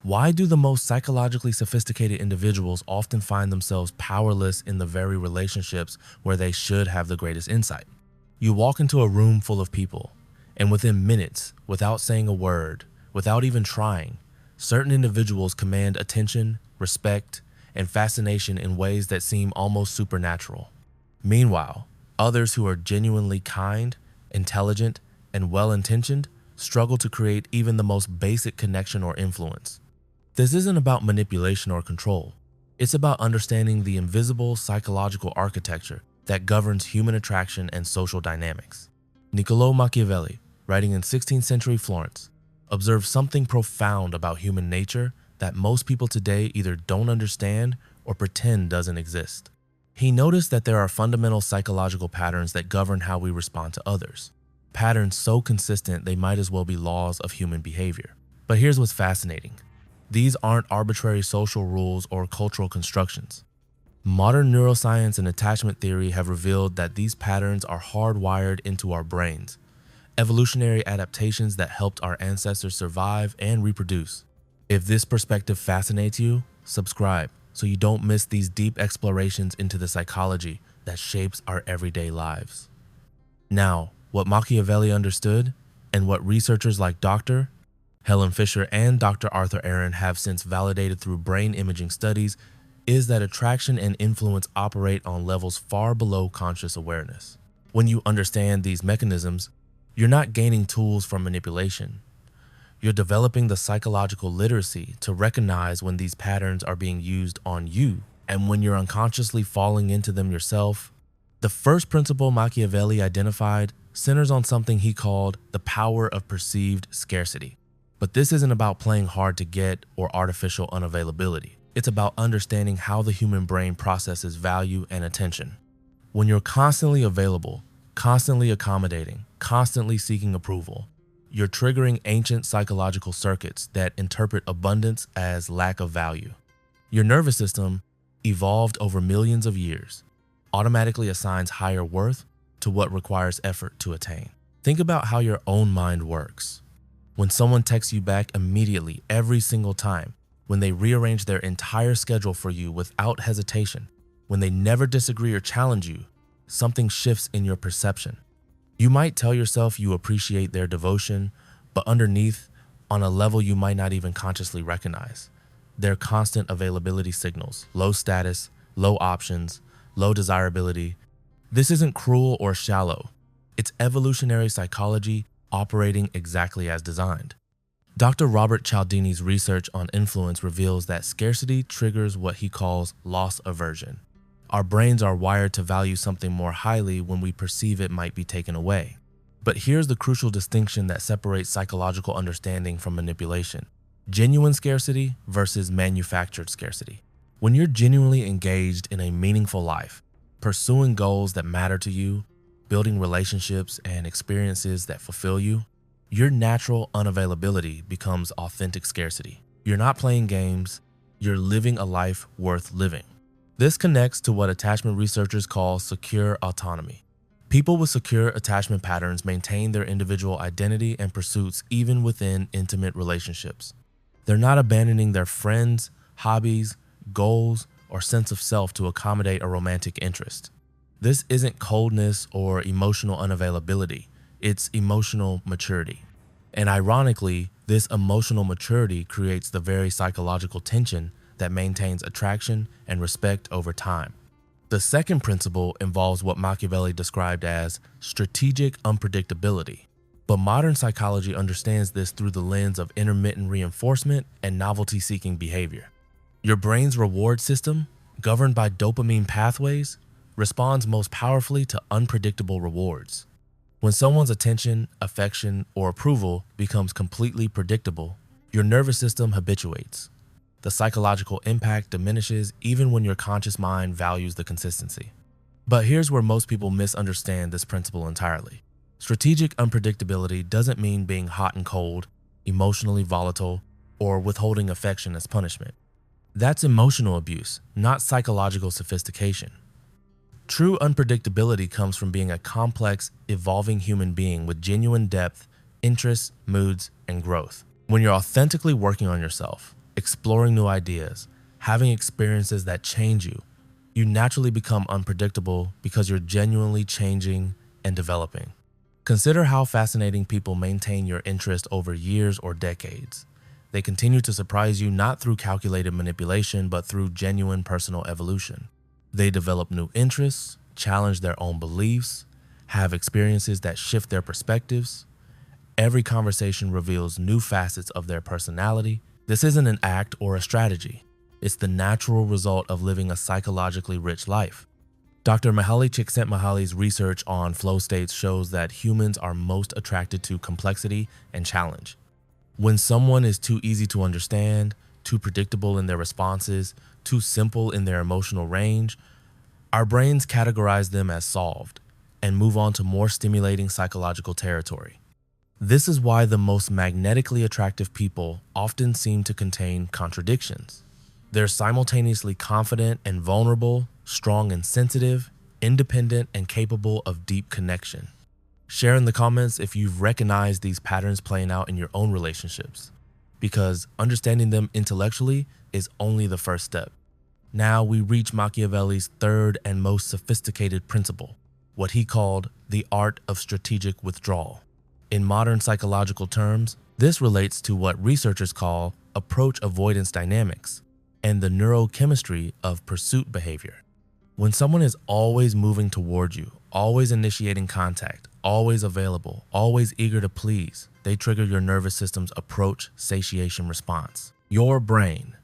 Why do the most psychologically sophisticated individuals often find themselves powerless in the very relationships where they should have the greatest insight? You walk into a room full of people, and within minutes, without saying a word, without even trying, certain individuals command attention, respect, and fascination in ways that seem almost supernatural. Meanwhile, others who are genuinely kind, intelligent, and well-intentioned struggle to create even the most basic connection or influence. This isn't about manipulation or control. It's about understanding the invisible psychological architecture that governs human attraction and social dynamics. Niccolò Machiavelli, writing in 16th century Florence, observed something profound about human nature that most people today either don't understand or pretend doesn't exist. He noticed that there are fundamental psychological patterns that govern how we respond to others. Patterns so consistent they might as well be laws of human behavior. But here's what's fascinating. These aren't arbitrary social rules or cultural constructions. Modern neuroscience and attachment theory have revealed that these patterns are hardwired into our brains, evolutionary adaptations that helped our ancestors survive and reproduce. If this perspective fascinates you, subscribe so you don't miss these deep explorations into the psychology that shapes our everyday lives. Now, what Machiavelli understood, and what researchers like Dr. Helen Fisher and Dr. Arthur Aaron have since validated through brain imaging studies, is that attraction and influence operate on levels far below conscious awareness. When you understand these mechanisms, you're not gaining tools for manipulation. You're developing the psychological literacy to recognize when these patterns are being used on you and when you're unconsciously falling into them yourself. The first principle Machiavelli identified centers on something he called the power of perceived scarcity. But this isn't about playing hard to get or artificial unavailability. It's about understanding how the human brain processes value and attention. When you're constantly available, constantly accommodating, constantly seeking approval, you're triggering ancient psychological circuits that interpret abundance as lack of value. Your nervous system, evolved over millions of years, automatically assigns higher worth to what requires effort to attain. Think about how your own mind works. When someone texts you back immediately every single time, when they rearrange their entire schedule for you without hesitation, when they never disagree or challenge you, something shifts in your perception. You might tell yourself you appreciate their devotion, but underneath, on a level you might not even consciously recognize, their constant availability signals low status, low options, low desirability. This isn't cruel or shallow. It's evolutionary psychology operating exactly as designed. Dr. Robert Cialdini's research on influence reveals that scarcity triggers what he calls loss aversion. Our brains are wired to value something more highly when we perceive it might be taken away. But here's the crucial distinction that separates psychological understanding from manipulation: genuine scarcity versus manufactured scarcity. When you're genuinely engaged in a meaningful life, pursuing goals that matter to you, building relationships and experiences that fulfill you, your natural unavailability becomes authentic scarcity. You're not playing games, you're living a life worth living. This connects to what attachment researchers call secure autonomy. People with secure attachment patterns maintain their individual identity and pursuits even within intimate relationships. They're not abandoning their friends, hobbies, goals, or sense of self to accommodate a romantic interest. This isn't coldness or emotional unavailability, it's emotional maturity. And ironically, this emotional maturity creates the very psychological tension that maintains attraction and respect over time. The second principle involves what Machiavelli described as strategic unpredictability. But modern psychology understands this through the lens of intermittent reinforcement and novelty-seeking behavior. Your brain's reward system, governed by dopamine pathways, responds most powerfully to unpredictable rewards. When someone's attention, affection, or approval becomes completely predictable, your nervous system habituates. The psychological impact diminishes even when your conscious mind values the consistency. But here's where most people misunderstand this principle entirely. Strategic unpredictability doesn't mean being hot and cold, emotionally volatile, or withholding affection as punishment. That's emotional abuse, not psychological sophistication. True unpredictability comes from being a complex, evolving human being with genuine depth, interests, moods, and growth. When you're authentically working on yourself, exploring new ideas, having experiences that change you, you naturally become unpredictable because you're genuinely changing and developing. Consider how fascinating people maintain your interest over years or decades. They continue to surprise you not through calculated manipulation, but through genuine personal evolution. They develop new interests, challenge their own beliefs, have experiences that shift their perspectives. Every conversation reveals new facets of their personality. This isn't an act or a strategy. It's the natural result of living a psychologically rich life. Dr. Mihaly Csikszentmihalyi's research on flow states shows that humans are most attracted to complexity and challenge. When someone is too easy to understand, too predictable in their responses, too simple in their emotional range, our brains categorize them as solved and move on to more stimulating psychological territory. This is why the most magnetically attractive people often seem to contain contradictions. They're simultaneously confident and vulnerable, strong and sensitive, independent and capable of deep connection. Share in the comments if you've recognized these patterns playing out in your own relationships, because understanding them intellectually is only the first step. Now we reach Machiavelli's third and most sophisticated principle, what he called the art of strategic withdrawal. In modern psychological terms, this relates to what researchers call approach avoidance dynamics and the neurochemistry of pursuit behavior. When someone is always moving toward you, always initiating contact, always available, always eager to please, they trigger your nervous system's approach satiation response. Your brain,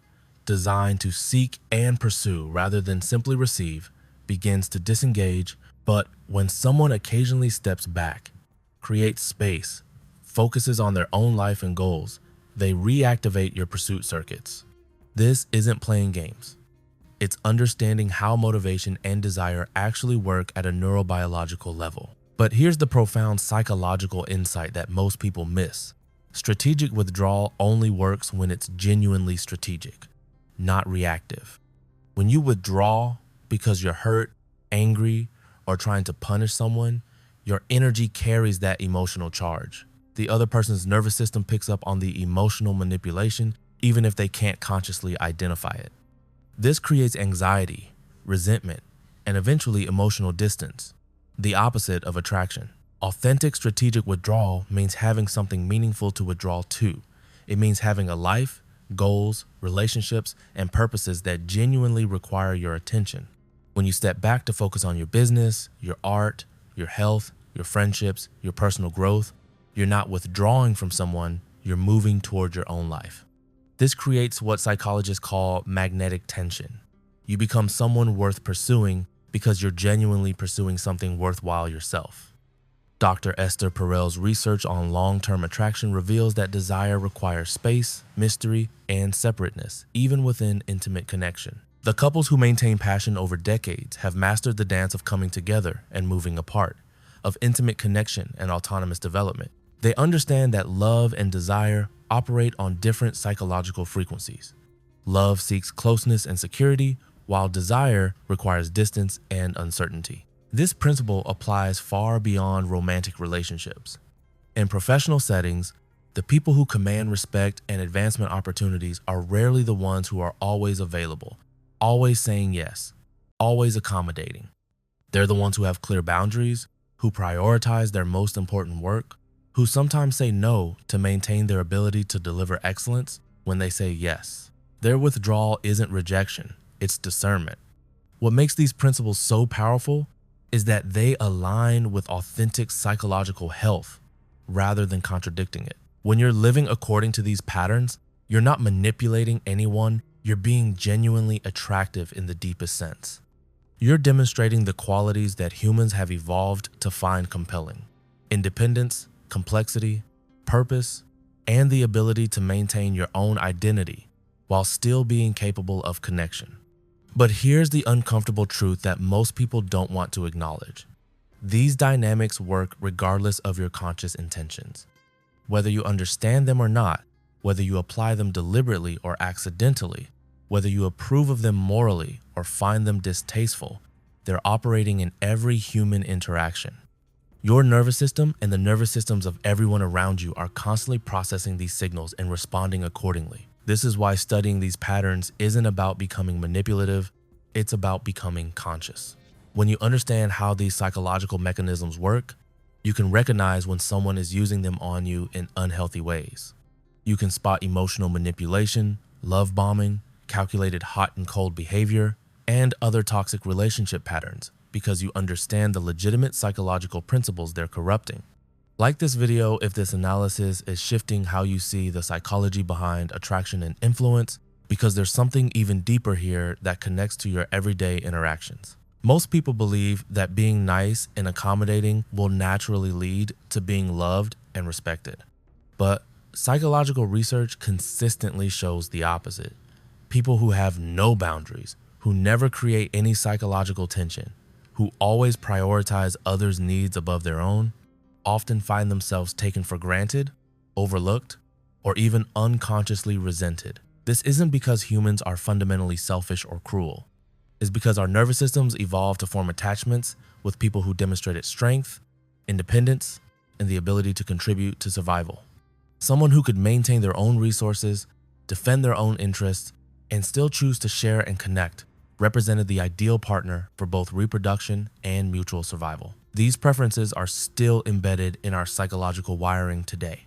designed to seek and pursue rather than simply receive, begins to disengage. But when someone occasionally steps back, creates space, focuses on their own life and goals, they reactivate your pursuit circuits. This isn't playing games. It's understanding how motivation and desire actually work at a neurobiological level. But here's the profound psychological insight that most people miss. Strategic withdrawal only works when it's genuinely strategic, not reactive. When you withdraw because you're hurt, angry, or trying to punish someone, your energy carries that emotional charge. The other person's nervous system picks up on the emotional manipulation, even if they can't consciously identify it. This creates anxiety, resentment, and eventually emotional distance, the opposite of attraction. Authentic strategic withdrawal means having something meaningful to withdraw to. It means having a life, goals, relationships, and purposes that genuinely require your attention. When you step back to focus on your business, your art, your health, your friendships, your personal growth, you're not withdrawing from someone, you're moving toward your own life. This creates what psychologists call magnetic tension. You become someone worth pursuing because you're genuinely pursuing something worthwhile yourself. Dr. Esther Perel's research on long-term attraction reveals that desire requires space, mystery, and separateness, even within intimate connection. The couples who maintain passion over decades have mastered the dance of coming together and moving apart, of intimate connection and autonomous development. They understand that love and desire operate on different psychological frequencies. Love seeks closeness and security, while desire requires distance and uncertainty. This principle applies far beyond romantic relationships. In professional settings, the people who command respect and advancement opportunities are rarely the ones who are always available, always saying yes, always accommodating. They're the ones who have clear boundaries, who prioritize their most important work, who sometimes say no to maintain their ability to deliver excellence when they say yes. Their withdrawal isn't rejection, it's discernment. What makes these principles so powerful is that they align with authentic psychological health rather than contradicting it. When you're living according to these patterns, you're not manipulating anyone, you're being genuinely attractive in the deepest sense. You're demonstrating the qualities that humans have evolved to find compelling: independence, complexity, purpose, and the ability to maintain your own identity while still being capable of connection. But here's the uncomfortable truth that most people don't want to acknowledge. These dynamics work regardless of your conscious intentions. Whether you understand them or not, whether you apply them deliberately or accidentally, whether you approve of them morally or find them distasteful, they're operating in every human interaction. Your nervous system and the nervous systems of everyone around you are constantly processing these signals and responding accordingly. This is why studying these patterns isn't about becoming manipulative, it's about becoming conscious. When you understand how these psychological mechanisms work, you can recognize when someone is using them on you in unhealthy ways. You can spot emotional manipulation, love bombing, calculated hot and cold behavior, and other toxic relationship patterns because you understand the legitimate psychological principles they're corrupting. Like this video if this analysis is shifting how you see the psychology behind attraction and influence, because there's something even deeper here that connects to your everyday interactions. Most people believe that being nice and accommodating will naturally lead to being loved and respected. But psychological research consistently shows the opposite. People who have no boundaries, who never create any psychological tension, who always prioritize others' needs above their own, often find themselves taken for granted, overlooked, or even unconsciously resented. This isn't because humans are fundamentally selfish or cruel. It's because our nervous systems evolved to form attachments with people who demonstrated strength, independence, and the ability to contribute to survival. Someone who could maintain their own resources, defend their own interests, and still choose to share and connect represented the ideal partner for both reproduction and mutual survival. These preferences are still embedded in our psychological wiring today.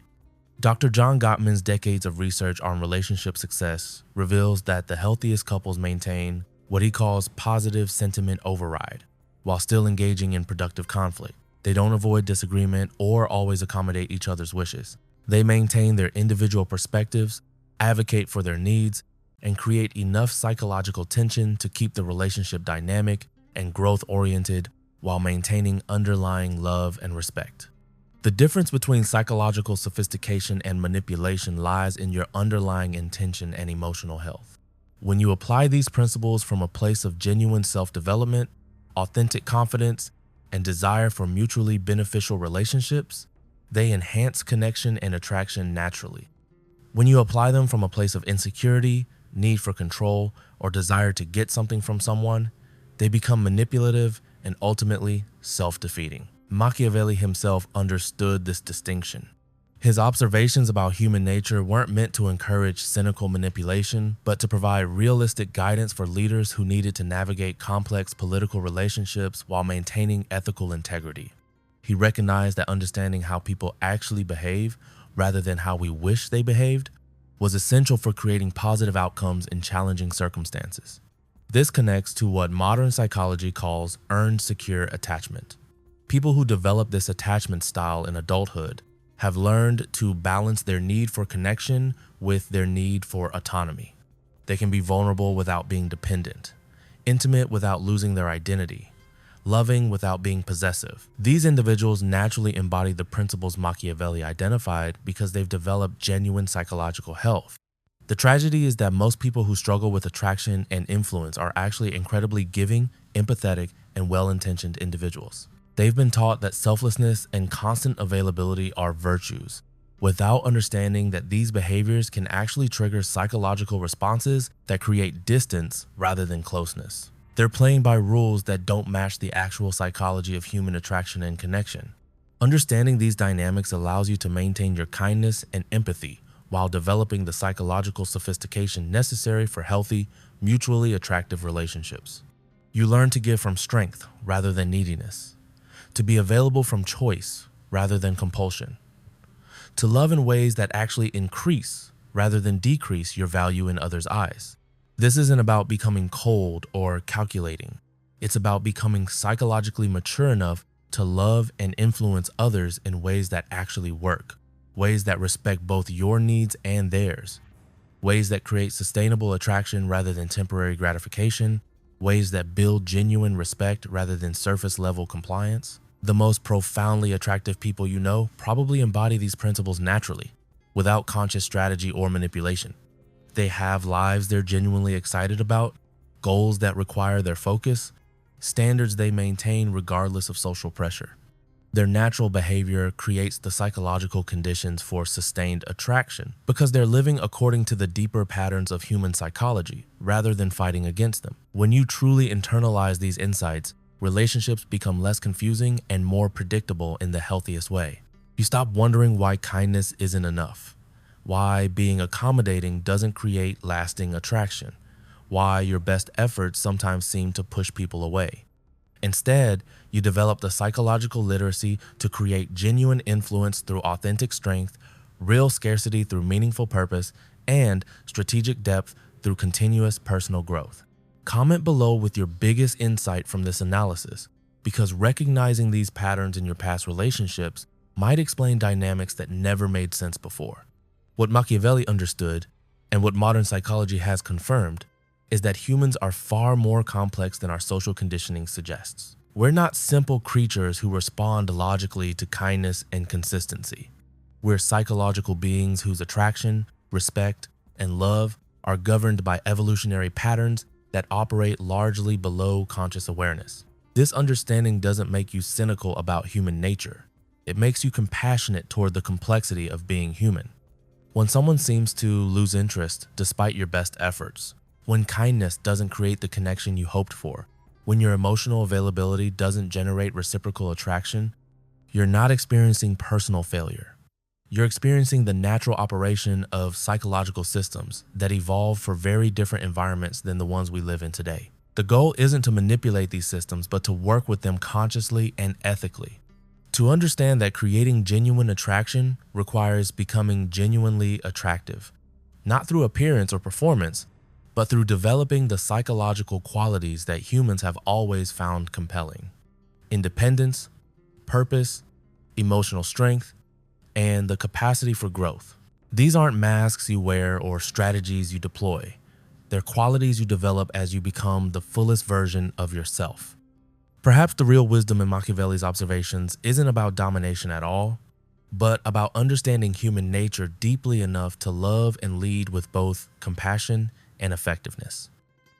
Dr. John Gottman's decades of research on relationship success reveals that the healthiest couples maintain what he calls positive sentiment override, while still engaging in productive conflict. They don't avoid disagreement or always accommodate each other's wishes. They maintain their individual perspectives, advocate for their needs, and create enough psychological tension to keep the relationship dynamic and growth-oriented while maintaining underlying love and respect. The difference between psychological sophistication and manipulation lies in your underlying intention and emotional health. When you apply these principles from a place of genuine self-development, authentic confidence, and desire for mutually beneficial relationships, they enhance connection and attraction naturally. When you apply them from a place of insecurity, need for control, or desire to get something from someone, they become manipulative and ultimately self-defeating. Machiavelli himself understood this distinction. His observations about human nature weren't meant to encourage cynical manipulation, but to provide realistic guidance for leaders who needed to navigate complex political relationships while maintaining ethical integrity. He recognized that understanding how people actually behave, rather than how we wish they behaved, was essential for creating positive outcomes in challenging circumstances. This connects to what modern psychology calls earned secure attachment. People who develop this attachment style in adulthood have learned to balance their need for connection with their need for autonomy. They can be vulnerable without being dependent, intimate without losing their identity, loving without being possessive. These individuals naturally embody the principles Machiavelli identified because they've developed genuine psychological health. The tragedy is that most people who struggle with attraction and influence are actually incredibly giving, empathetic, and well-intentioned individuals. They've been taught that selflessness and constant availability are virtues, without understanding that these behaviors can actually trigger psychological responses that create distance rather than closeness. They're playing by rules that don't match the actual psychology of human attraction and connection. Understanding these dynamics allows you to maintain your kindness and empathy while developing the psychological sophistication necessary for healthy, mutually attractive relationships. You learn to give from strength rather than neediness, to be available from choice rather than compulsion, to love in ways that actually increase rather than decrease your value in others' eyes. This isn't about becoming cold or calculating. It's about becoming psychologically mature enough to love and influence others in ways that actually work, ways that respect both your needs and theirs, ways that create sustainable attraction rather than temporary gratification, ways that build genuine respect rather than surface-level compliance. The most profoundly attractive people you know probably embody these principles naturally, without conscious strategy or manipulation. They have lives they're genuinely excited about, goals that require their focus, standards they maintain regardless of social pressure. Their natural behavior creates the psychological conditions for sustained attraction because they're living according to the deeper patterns of human psychology rather than fighting against them. When you truly internalize these insights, relationships become less confusing and more predictable in the healthiest way. You stop wondering why kindness isn't enough, why being accommodating doesn't create lasting attraction, why your best efforts sometimes seem to push people away. Instead, you develop the psychological literacy to create genuine influence through authentic strength, real scarcity through meaningful purpose, and strategic depth through continuous personal growth. Comment below with your biggest insight from this analysis, because recognizing these patterns in your past relationships might explain dynamics that never made sense before. What Machiavelli understood, and what modern psychology has confirmed, is that humans are far more complex than our social conditioning suggests. We're not simple creatures who respond logically to kindness and consistency. We're psychological beings whose attraction, respect, and love are governed by evolutionary patterns that operate largely below conscious awareness. This understanding doesn't make you cynical about human nature. It makes you compassionate toward the complexity of being human. When someone seems to lose interest despite your best efforts, when kindness doesn't create the connection you hoped for, when your emotional availability doesn't generate reciprocal attraction, you're not experiencing personal failure. You're experiencing the natural operation of psychological systems that evolve for very different environments than the ones we live in today. The goal isn't to manipulate these systems, but to work with them consciously and ethically. To understand that creating genuine attraction requires becoming genuinely attractive, not through appearance or performance, but through developing the psychological qualities that humans have always found compelling: independence, purpose, emotional strength, and the capacity for growth. These aren't masks you wear or strategies you deploy. They're qualities you develop as you become the fullest version of yourself. Perhaps the real wisdom in Machiavelli's observations isn't about domination at all, but about understanding human nature deeply enough to love and lead with both compassion and effectiveness.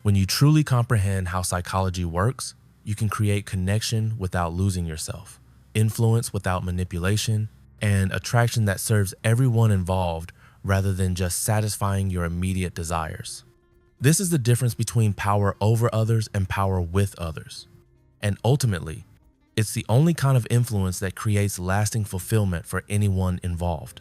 When you truly comprehend how psychology works, you can create connection without losing yourself, influence without manipulation, and attraction that serves everyone involved rather than just satisfying your immediate desires. This is the difference between power over others and power with others. And ultimately, it's the only kind of influence that creates lasting fulfillment for anyone involved.